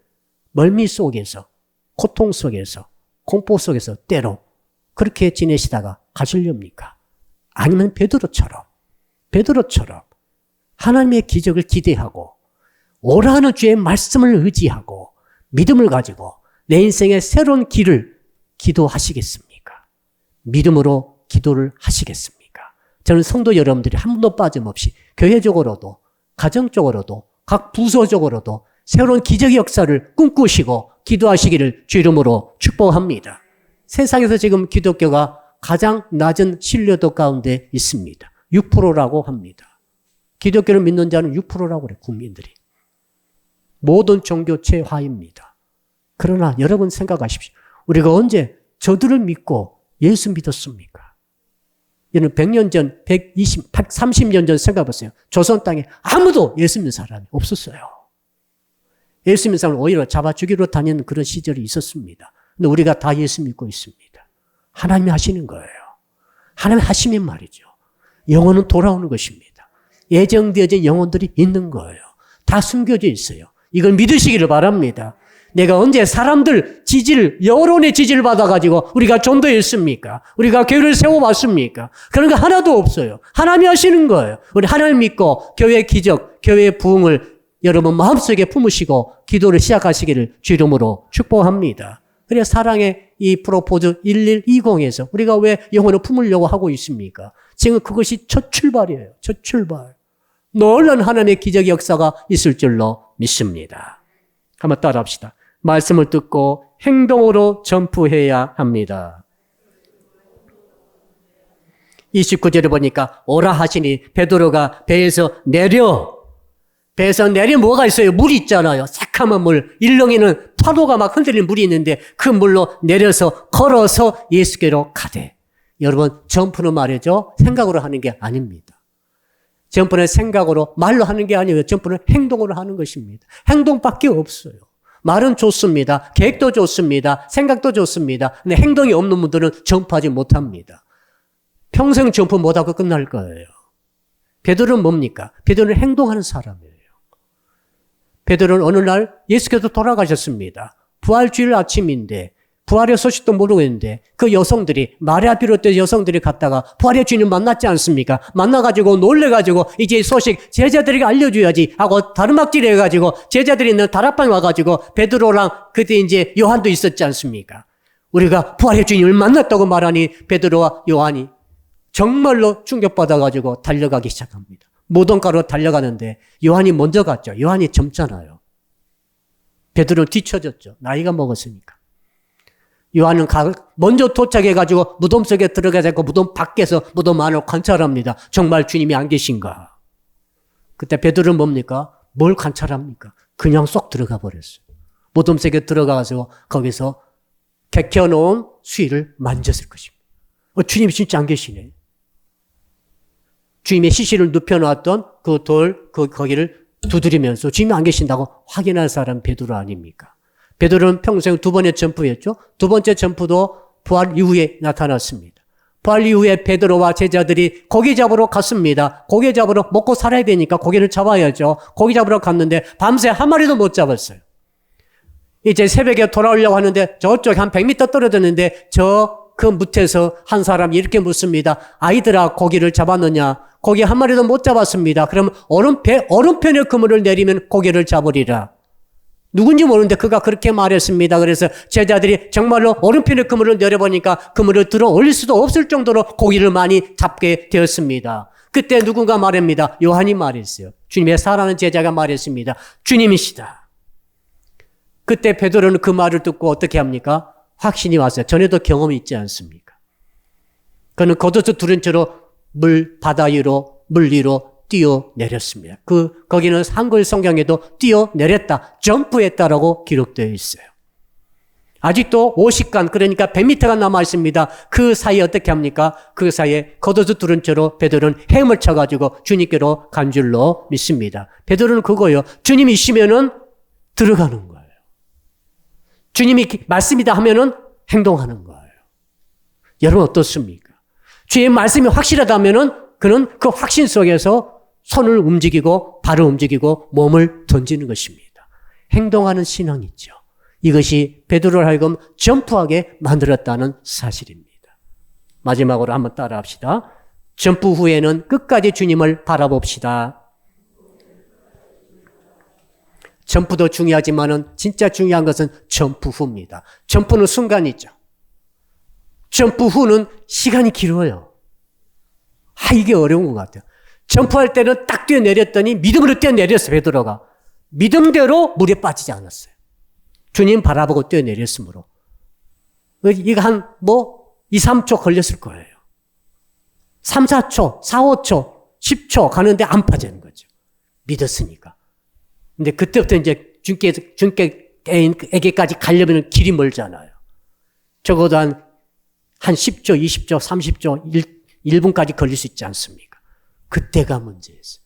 멀미 속에서, 고통 속에서, 공포 속에서 때로 그렇게 지내시다가 가시렵니까? 아니면 베드로처럼 하나님의 기적을 기대하고 오라는 주의 말씀을 의지하고 믿음을 가지고 내 인생의 새로운 길을 기도하시겠습니까? 믿음으로 기도를 하시겠습니까? 저는 성도 여러분들이 한 번도 빠짐없이 교회적으로도 가정적으로도 각 부서적으로도 새로운 기적의 역사를 꿈꾸시고 기도하시기를 주 이름으로 축복합니다. 세상에서 지금 기독교가 가장 낮은 신뢰도 가운데 있습니다. 6%라고 합니다. 기독교를 믿는 자는 6%라고 그래요. 국민들이. 모든 종교 최하입니다. 그러나 여러분 생각하십시오. 우리가 언제 저들을 믿고 예수 믿었습니까? 여러분 100년 전, 120, 130년 전 생각해보세요. 조선 땅에 아무도 예수 믿는 사람이 없었어요. 예수 믿는 사람을 오히려 잡아 죽이러 다니는 그런 시절이 있었습니다. 근데 우리가 다 예수 믿고 있습니다. 하나님이 하시는 거예요. 하나님이 하시면 말이죠. 영혼은 돌아오는 것입니다. 예정되어진 영혼들이 있는 거예요. 다 숨겨져 있어요. 이걸 믿으시기를 바랍니다. 내가 언제 사람들 지지를, 여론의 지지를 받아가지고 우리가 전도했습니까? 우리가 교회를 세워봤습니까? 그런 거 하나도 없어요. 하나님이 하시는 거예요. 우리 하나님 믿고 교회 기적, 교회 부흥을 여러분 마음속에 품으시고 기도를 시작하시기를 주 이름으로 축복합니다. 그래서 사랑의 이 프로포즈 1120에서 우리가 왜 영혼을 품으려고 하고 있습니까? 지금 그것이 첫 출발이에요. 첫 출발. 놀라운 하나님의 기적의 역사가 있을 줄로 믿습니다. 한번 따라 합시다. 말씀을 듣고 행동으로 전푸해야 합니다. 29절에 보니까 오라 하시니 베드로가 배에서 내려 뭐가 있어요? 물이 있잖아요. 새카만 물, 일렁이는 파도가 막 흔들리는 물이 있는데 그 물로 내려서 걸어서 예수께로 가되. 여러분 점프는 말이죠. 생각으로 하는 게 아닙니다. 점프는 생각으로 말로 하는 게 아니에요. 점프는 행동으로 하는 것입니다. 행동밖에 없어요. 말은 좋습니다. 계획도 좋습니다. 생각도 좋습니다. 근데 행동이 없는 분들은 점프하지 못합니다. 평생 점프 못하고 끝날 거예요. 베드로는 뭡니까? 베드로는 행동하는 사람이에요. 베드로는 어느 날 예수께서 돌아가셨습니다. 부활주일 아침인데 부활의 소식도 모르겠는데 그 여성들이 마리아 비롯된 여성들이 갔다가 부활의 주님 만났지 않습니까? 만나가지고 놀래가지고 이제 소식 제자들에게 알려줘야지 하고 다름막질 해가지고 제자들이 있는 다락방에 와가지고 베드로랑 그때 이제 요한도 있었지 않습니까? 우리가 부활의 주님을 만났다고 말하니 베드로와 요한이 정말로 충격받아가지고 달려가기 시작합니다. 무덤가로 달려가는데 요한이 먼저 갔죠. 요한이 젊잖아요. 베드로는 뒤처졌죠. 나이가 먹었으니까. 요한은 먼저 도착해가지고 무덤 속에 들어가서 무덤 밖에서 무덤 안을 관찰합니다. 정말 주님이 안 계신가? 그때 베드로는 뭡니까? 뭘 관찰합니까? 그냥 쏙 들어가 버렸어요. 무덤 속에 들어가서 거기서 개켜놓은 수의를 만졌을 것입니다. 주님이 진짜 안 계시네. 주님의 시신을 눕혀놨던 그 거기를 두드리면서 주님이 안 계신다고 확인한 사람 베드로 아닙니까? 베드로는 평생 두 번의 점프였죠. 두 번째 점프도 부활 이후에 나타났습니다. 부활 이후에 베드로와 제자들이 고기 잡으러 갔습니다. 고기 잡으러 먹고 살아야 되니까 고기를 잡아야죠. 고기 잡으러 갔는데 밤새 한 마리도 못 잡았어요. 이제 새벽에 돌아오려고 하는데 저쪽 한 100m 떨어졌는데 그 밑에서 한 사람이 이렇게 묻습니다. 아이들아, 고기를 잡았느냐? 고기 한 마리도 못 잡았습니다. 그럼 오른편에 그물을 내리면 고기를 잡으리라. 누군지 모르는데 그가 그렇게 말했습니다. 그래서 제자들이 정말로 오른편에 그물을 내려보니까 그물을 들어 올릴 수도 없을 정도로 고기를 많이 잡게 되었습니다. 그때 누군가 말합니다. 요한이 말했어요. 주님의 사랑하는 제자가 말했습니다. 주님이시다. 그때 베드로는 그 말을 듣고 어떻게 합니까? 확신이 왔어요. 전에도 경험이 있지 않습니까? 그는 겉옷을 두른 채로 바다 위로, 물 위로 뛰어내렸습니다. 거기는 한글 성경에도 뛰어내렸다, 점프했다라고 기록되어 있어요. 아직도 50간, 그러니까 100m가 남아 있습니다. 그 사이에 어떻게 합니까? 그 사이에 겉옷을 두른 채로 베드로는 헤엄을 쳐가지고 주님께로 간 줄로 믿습니다. 베드로는 그거예요. 주님이시면은 들어가는 거예요. 주님이 말씀이다 하면은 행동하는 거예요. 여러분 어떻습니까? 주의 말씀이 확실하다면은 그는 그 확신 속에서 손을 움직이고 발을 움직이고 몸을 던지는 것입니다. 행동하는 신앙이죠. 이것이 베드로를 하여금 점프하게 만들었다는 사실입니다. 마지막으로 한번 따라합시다. 점프 후에는 끝까지 주님을 바라봅시다. 점프도 중요하지만은 진짜 중요한 것은 점프 후입니다. 점프는 순간이죠. 점프 후는 시간이 길어요. 이게 어려운 것 같아요. 점프할 때는 딱 뛰어내렸더니 믿음으로 뛰어내렸어요, 베드로가. 믿음대로 물에 빠지지 않았어요. 주님 바라보고 뛰어내렸으므로. 이거 2, 3초 걸렸을 거예요. 3, 4초, 4, 5초, 10초 가는데 안 빠지는 거죠. 믿었으니까. 근데 그때부터 이제 주님께까지 가려면 길이 멀잖아요. 적어도 한 10초, 20초, 30초, 1분까지 걸릴 수 있지 않습니까? 그때가 문제였어요.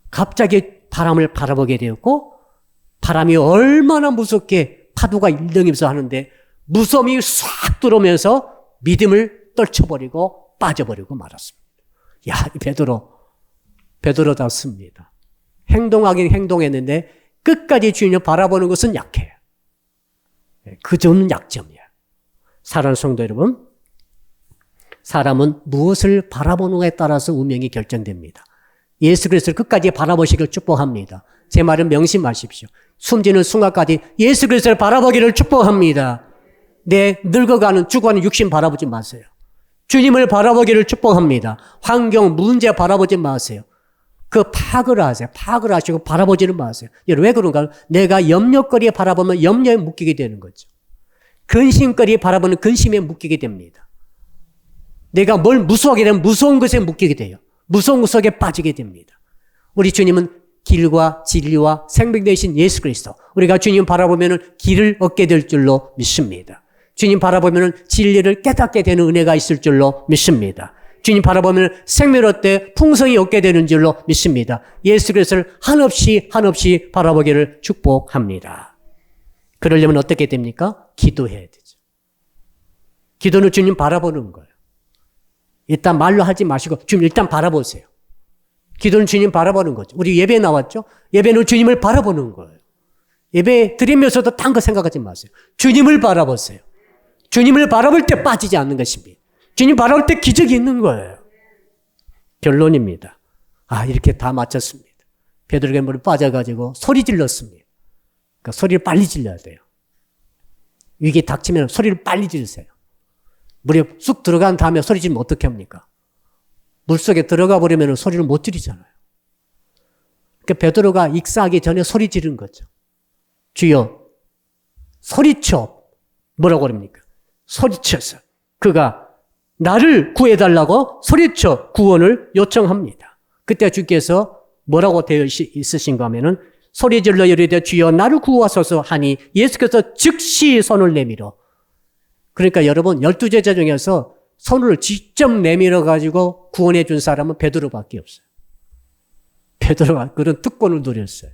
갑자기 바람을 바라보게 되었고 바람이 얼마나 무섭게 파도가 일렁이면서 하는데 무서움이 싹 들어오면서 믿음을 떨쳐버리고 빠져버리고 말았습니다. 이 베드로답습니다. 행동하긴 행동했는데 끝까지 주님을 바라보는 것은 약해요. 그 점은 약점이야. 사랑하는 성도 여러분, 사람은 무엇을 바라보는가에 따라서 운명이 결정됩니다. 예수 그리스도를 끝까지 바라보시길 축복합니다. 제 말은 명심하십시오. 숨지는 순간까지 예수 그리스도를 바라보기를 축복합니다. 내 늙어가는 죽어가는 육신 바라보지 마세요. 주님을 바라보기를 축복합니다. 환경, 문제 바라보지 마세요. 파악을 하세요. 파악을 하시고 바라보지는 마세요. 여러분 왜 그런가? 내가 염려거리에 바라보면 염려에 묶이게 되는 거죠. 근심거리에 바라보면 근심에 묶이게 됩니다. 내가 뭘 무서워하게 되면 무서운 것에 묶이게 돼요. 무서운 것 속에 빠지게 됩니다. 우리 주님은 길과 진리와 생명 되신 예수 그리스도. 우리가 주님 바라보면 길을 얻게 될 줄로 믿습니다. 주님 바라보면 진리를 깨닫게 되는 은혜가 있을 줄로 믿습니다. 주님 바라보면 생명을 얻되 풍성이 얻게 되는 줄로 믿습니다. 예수 그리스도를 한없이 바라보기를 축복합니다. 그러려면 어떻게 됩니까? 기도해야 되죠. 기도는 주님 바라보는 거예요. 일단 말로 하지 마시고 주님 일단 바라보세요. 기도는 주님 바라보는 거죠. 우리 예배 나왔죠? 예배는 주님을 바라보는 거예요. 예배 드리면서도 딴 거 생각하지 마세요. 주님을 바라보세요. 주님을 바라볼 때 빠지지 않는 것입니다. 주님 바라볼 때 기적이 있는 거예요. 결론입니다. 이렇게 다 마쳤습니다. 베드로가 물에 빠져가지고 소리 질렀습니다. 그러니까 소리를 빨리 질러야 돼요. 위기 닥치면 소리를 빨리 지르세요. 물에 쑥 들어간 다음에 소리 지르면 어떻게 합니까? 물속에 들어가 버리면 소리를 못 지르잖아요. 그러니까 베드로가 익사하기 전에 소리 지른 거죠. 주여, 소리쳐. 뭐라고 그럽니까? 소리쳐서 그가 나를 구해달라고 소리쳐 구원을 요청합니다. 그때 주께서 뭐라고 되어 있으신가 하면은 소리 질러 이르되 주여 나를 구하소서 하니 예수께서 즉시 손을 내밀어. 그러니까 여러분 12제자 중에서 손을 직접 내밀어 가지고 구원해 준 사람은 베드로밖에 없어요. 베드로가 그런 특권을 누렸어요.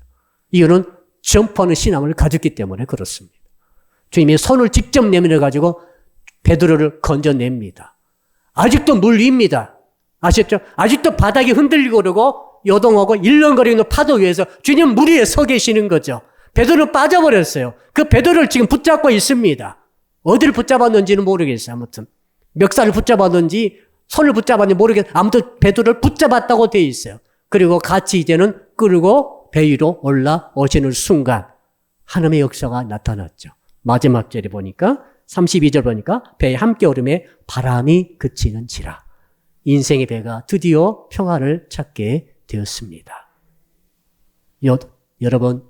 이유는 점프하는 신앙을 가졌기 때문에 그렇습니다. 주님이 손을 직접 내밀어 가지고 베드로를 건져냅니다. 아직도 물 위입니다. 아셨죠? 아직도 바닥이 흔들리고 그러고 요동하고 일렁거리는 파도 위에서 주님 물 위에 서 계시는 거죠. 베드로 빠져버렸어요. 그 베드로를 지금 붙잡고 있습니다. 어디를 붙잡았는지는 모르겠어요. 아무튼 멱살을 붙잡았는지 손을 붙잡았는지 모르겠어요. 아무튼 베드로를 붙잡았다고 되어 있어요. 그리고 같이 이제는 끌고 배 위로 올라오시는 순간 하나님의 역사가 나타났죠. 마지막 절에 보니까 32절 보니까 배에 함께 오름에 바람이 그치는지라. 인생의 배가 드디어 평화를 찾게 되었습니다. 여러분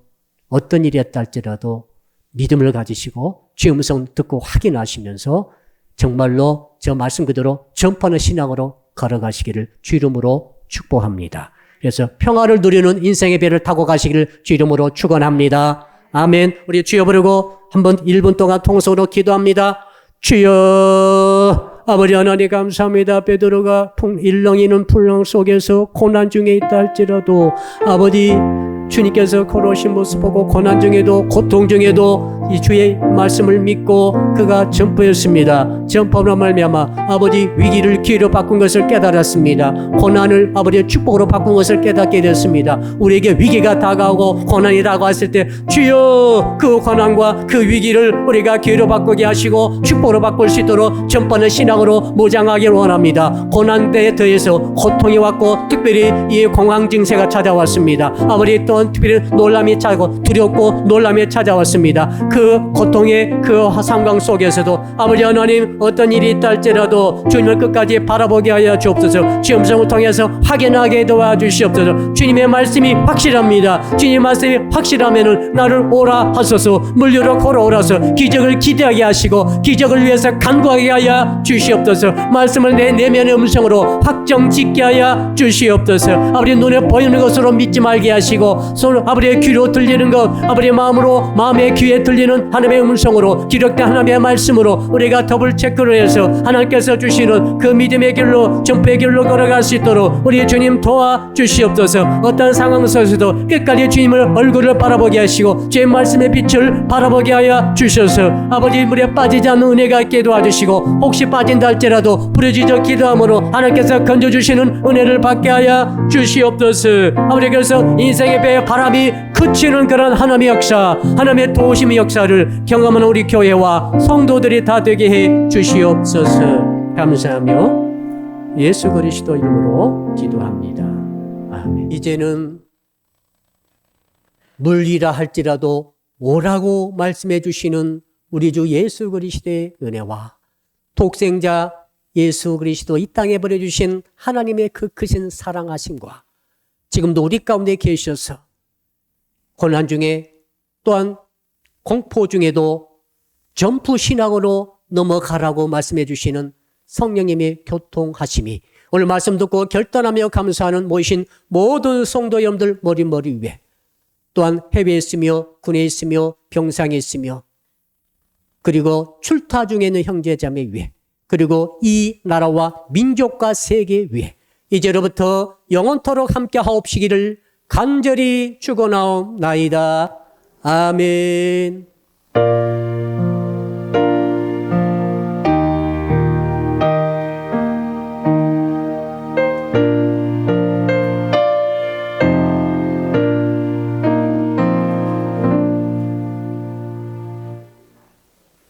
어떤 일이었다 할지라도 믿음을 가지시고 주의 음성 듣고 확인하시면서 정말로 저 말씀 그대로 전파하는 신앙으로 걸어가시기를 주 이름으로 축복합니다. 그래서 평화를 누리는 인생의 배를 타고 가시기를 주 이름으로 축원합니다. 아멘. 우리 주여 부르고 한번 1분 동안 통성으로 기도합니다. 주여 아버지 하나님 감사합니다. 베드로가 일렁이는 풍랑 속에서 고난 중에 있다 할지라도 아버지 주님께서 걸어오신 모습 보고 고난 중에도 고통 중에도 이 주의 말씀을 믿고 그가 전포했습니다. 전포로 말미암아 아버지 위기를 기회로 바꾼 것을 깨달았습니다. 고난을 아버지의 축복으로 바꾼 것을 깨닫게 됐습니다. 우리에게 위기가 다가오고 고난이 다가왔을 때 주여 그 고난과 그 위기를 우리가 기회로 바꾸게 하시고 축복으로 바꿀 수 있도록 전파하는 신앙으로 무장하기를 원합니다. 고난 때에 더해서 고통이 왔고 특별히 이 공황 증세가 찾아왔습니다. 아버지 또한 특별히 놀람이 찾아오고 두렵고 놀람이 찾아왔습니다. 그 고통의 그 상황 속에서도 아버지 하나님 어떤 일이 있다 할지라도 주님을 끝까지 바라보게 하여 주옵소서. 주의 음성을 통해서 확인하게 도와주시옵소서. 주님의 말씀이 확실합니다. 주님의 말씀이 확실하면은 나를 오라 하소서. 물류로 걸어오라서 기적을 기대하게 하시고 기적을 위해서 간구하게 하여 주시옵소서. 말씀을 내 내면의 음성으로 확정 짓게 하여 주시옵소서. 아버지 눈에 보이는 것으로 믿지 말게 하시고 손 아버지의 귀로 들리는 것 아버지의 마음으로 마음의 귀에 들리는 하나님의 음성으로 기록된 하나님의 말씀으로 우리가 더블 체크를 해서 하나님께서 주시는 그 믿음의 길로 전부의 길로 걸어갈 수 있도록 우리 주님 도와주시옵소서. 어떤 상황 속에서도 끝까지 주님을 얼굴을 바라보게 하시고 주의 말씀의 빛을 바라보게 하여 주셔서 아버지 물에 빠지지 않는 은혜가 있게 도와주시고 혹시 빠진다 할지라도 부르짖어 기도함으로 하나님께서 건져주시는 은혜를 받게 하여 주시옵소서. 아버지 그래서 인생의 배에 바람이 그치는 그런 하나님의 역사 하나님의 도우심의 역사를 경험하는 우리 교회와 성도들이 다 되게 해 주시옵소서. 감사하며 예수 그리스도 이름으로 기도합니다. 아멘. 이제는 물리라 할지라도 오라고 말씀해 주시는 우리 주 예수 그리스도의 은혜와 독생자 예수 그리스도 이 땅에 보내주신 하나님의 그 크신 사랑하심과 지금도 우리 가운데 계셔서 고난 중에 또한 공포 중에도 전부 신앙으로 넘어가라고 말씀해 주시는 성령님의 교통하심이 오늘 말씀 듣고 결단하며 감사하는 모이신 모든 성도 여러분들 머리 위에 또한 해외에 있으며 군에 있으며 병상에 있으며 그리고 출타 중에 있는 형제자매 위에 그리고 이 나라와 민족과 세계 위에 이제로부터 영원토록 함께 하옵시기를 간절히 축원하옵나이다. 아멘.